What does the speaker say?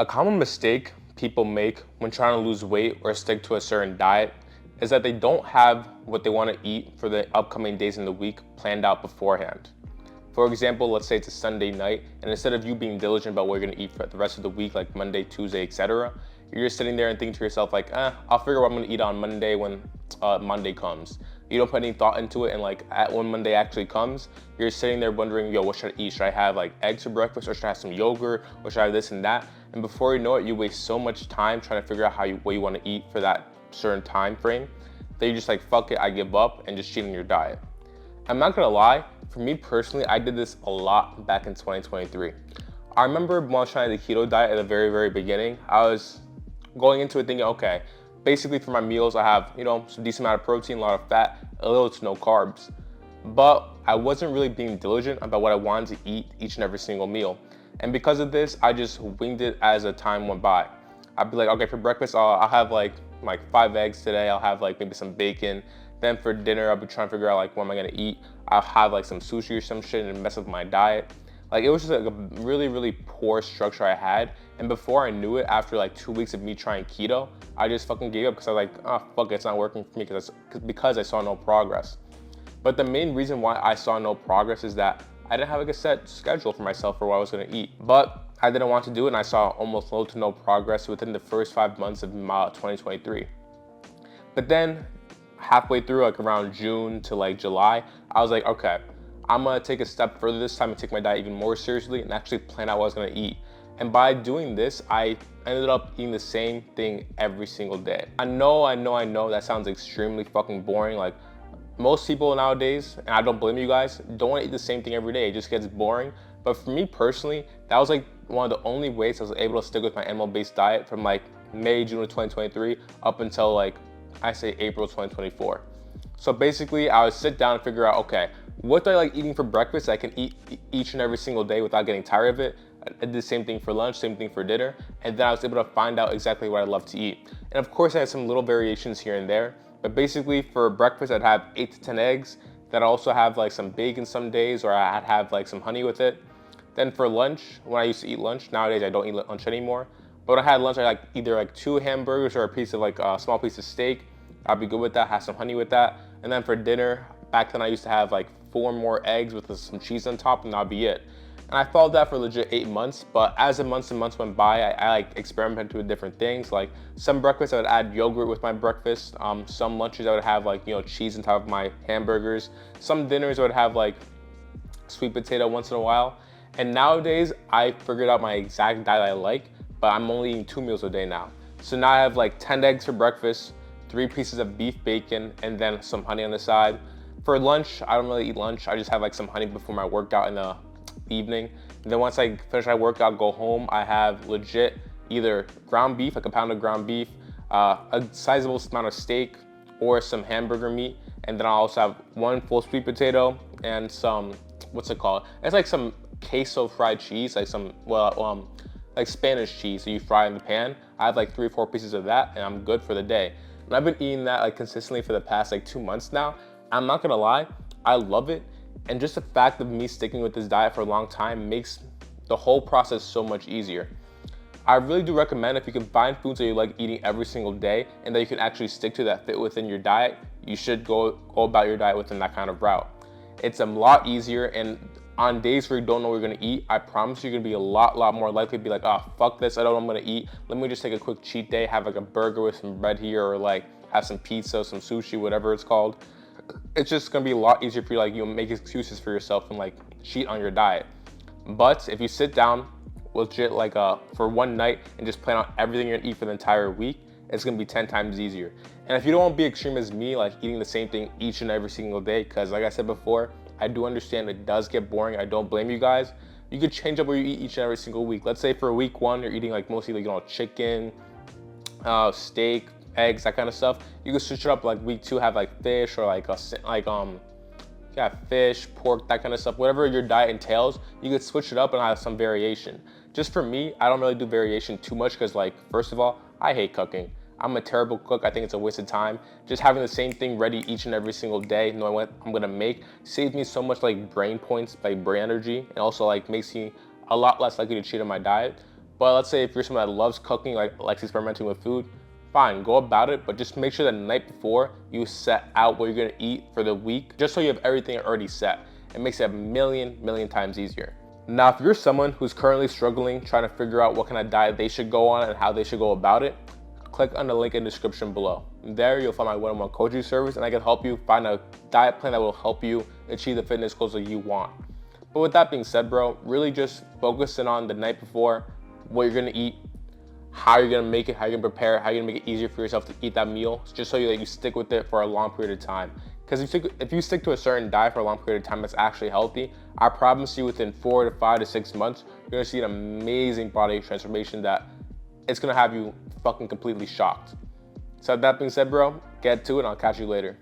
A common mistake people make when trying to lose weight or stick to a certain diet is that they don't have what they want to eat for the upcoming days in the week planned out beforehand. For example, let's say it's a Sunday night, and instead of you being diligent about what you're gonna eat for the rest of the week, like Monday, Tuesday, etc., you're just sitting there and thinking to yourself, like, I'll figure out what I'm gonna eat on Monday when Monday comes. You don't put any thought into it, and like when Monday actually comes, you're sitting there wondering, yo, what should I eat? Should I have like eggs for breakfast, or should I have some yogurt, or should I have this and that? And before you know it, you waste so much time trying to figure out what you want to eat for that certain time frame that you're just like, fuck it, I give up, and just cheating your diet. I'm not gonna lie, for me personally, I did this a lot back in 2023. I remember when I was trying the keto diet at the very, very beginning, I was going into it thinking, okay, basically for my meals, I have, some decent amount of protein, a lot of fat, a little to no carbs. But I wasn't really being diligent about what I wanted to eat each and every single meal. And because of this, I just winged it as the time went by. I'd be like, okay, for breakfast, I'll have like 5 eggs today. I'll have like maybe some bacon. Then for dinner, I'll be trying to figure out like what am I gonna eat. I'll have like some sushi or some shit and mess up my diet. Like it was just like a really, really poor structure I had. And before I knew it, after like 2 weeks of me trying keto, I just fucking gave up because I was like, oh fuck it, it's not working for me because I saw no progress. But the main reason why I saw no progress is that I didn't have like a set schedule for myself for what I was gonna eat. But I didn't want to do it, and I saw almost low to no progress within the first 5 months of 2023. But then halfway through, like around June to like July, I was like, okay, I'm gonna take a step further this time and take my diet even more seriously and actually plan out what I was gonna eat. And by doing this, I ended up eating the same thing every single day. I know, that sounds extremely fucking boring. Like most people nowadays, and I don't blame you guys, don't wanna eat the same thing every day. It just gets boring. But for me personally, that was like one of the only ways I was able to stick with my animal-based diet from like May, June of 2023 up until like, I say April 2024. So basically, I would sit down and figure out, okay, what do I like eating for breakfast that I can eat each and every single day without getting tired of it? I did the same thing for lunch, same thing for dinner, and then I was able to find out exactly what I love to eat. And of course, I had some little variations here and there, but basically for breakfast, I'd have 8 to 10 eggs. Then I also have like some bacon some days, or I'd have like some honey with it. Then for lunch, when I used to eat lunch, nowadays I don't eat lunch anymore. But when I had lunch, I like either like 2 hamburgers or a piece of like a small piece of steak. I'd be good with that, have some honey with that. And then for dinner, back then I used to have like 4 more eggs with some cheese on top, and that'd be it. And I followed that for legit 8 months, but as the months and months went by, I like experimented with different things. Like some breakfasts, I would add yogurt with my breakfast. Some lunches, I would have like, cheese on top of my hamburgers. Some dinners, I would have like sweet potato once in a while. And nowadays, I figured out my exact diet I like, but I'm only eating 2 meals a day now. So now I have like 10 eggs for breakfast, 3 pieces of beef bacon, and then some honey on the side. For lunch, I don't really eat lunch. I just have like some honey before my workout in the evening. And then once I finish my workout, go home, I have legit either ground beef, like a pound of ground beef, a sizable amount of steak, or some hamburger meat. And then I also have 1 full sweet potato and some, what's it called? It's like some queso fried cheese, like some, like Spanish cheese that you fry in the pan. I have like 3 or 4 pieces of that, and I'm good for the day. And I've been eating that like consistently for the past like 2 months now. I'm not gonna lie, I love it. And just the fact of me sticking with this diet for a long time makes the whole process so much easier. I really do recommend, if you can find foods that you like eating every single day and that you can actually stick to that fit within your diet, you should go about your diet within that kind of route. It's a lot easier, and on days where you don't know what you're gonna eat, I promise you're gonna be a lot more likely to be like, oh, fuck this, I don't know what I'm gonna eat. Let me just take a quick cheat day, have like a burger with some bread here, or like have some pizza, some sushi, whatever it's called. It's just gonna be a lot easier for you, like, make excuses for yourself and like cheat on your diet. But if you sit down legit like for one night and just plan out everything you're gonna eat for the entire week, it's gonna be 10 times easier. And if you don't want to be extreme as me, like eating the same thing each and every single day, because like I said before, I do understand it does get boring. I don't blame you guys. You could change up what you eat each and every single week. Let's say for week 1, you're eating like mostly like, chicken, steak, eggs, that kind of stuff. You could switch it up like week 2, have like fish, or like fish, pork, that kind of stuff. Whatever your diet entails, you could switch it up and have some variation. Just for me, I don't really do variation too much because, like, first of all, I hate cooking. I'm a terrible cook. I think it's a waste of time. Just having the same thing ready each and every single day, knowing what I'm gonna make, saves me so much like brain points, like brain energy, and also like makes me a lot less likely to cheat on my diet. But let's say if you're someone that loves cooking, like likes experimenting with food, fine, go about it, but just make sure the night before you set out what you're gonna eat for the week, just so you have everything already set. It makes it a million times easier. Now, if you're someone who's currently struggling, trying to figure out what kind of diet they should go on and how they should go about it, click on the link in the description below. There, you'll find my one-on-one coaching service, and I can help you find a diet plan that will help you achieve the fitness goals that you want. But with that being said, bro, really just focusing on the night before, what you're gonna eat, how you're gonna make it, how you're gonna prepare it, how you're gonna make it easier for yourself to eat that meal, just so that you stick with it for a long period of time. Because if you stick to a certain diet for a long period of time that's actually healthy, I promise you within 4 to 5 to 6 months, you're gonna see an amazing body transformation that it's gonna have you fucking completely shocked. So with that being said, bro, get to it and I'll catch you later.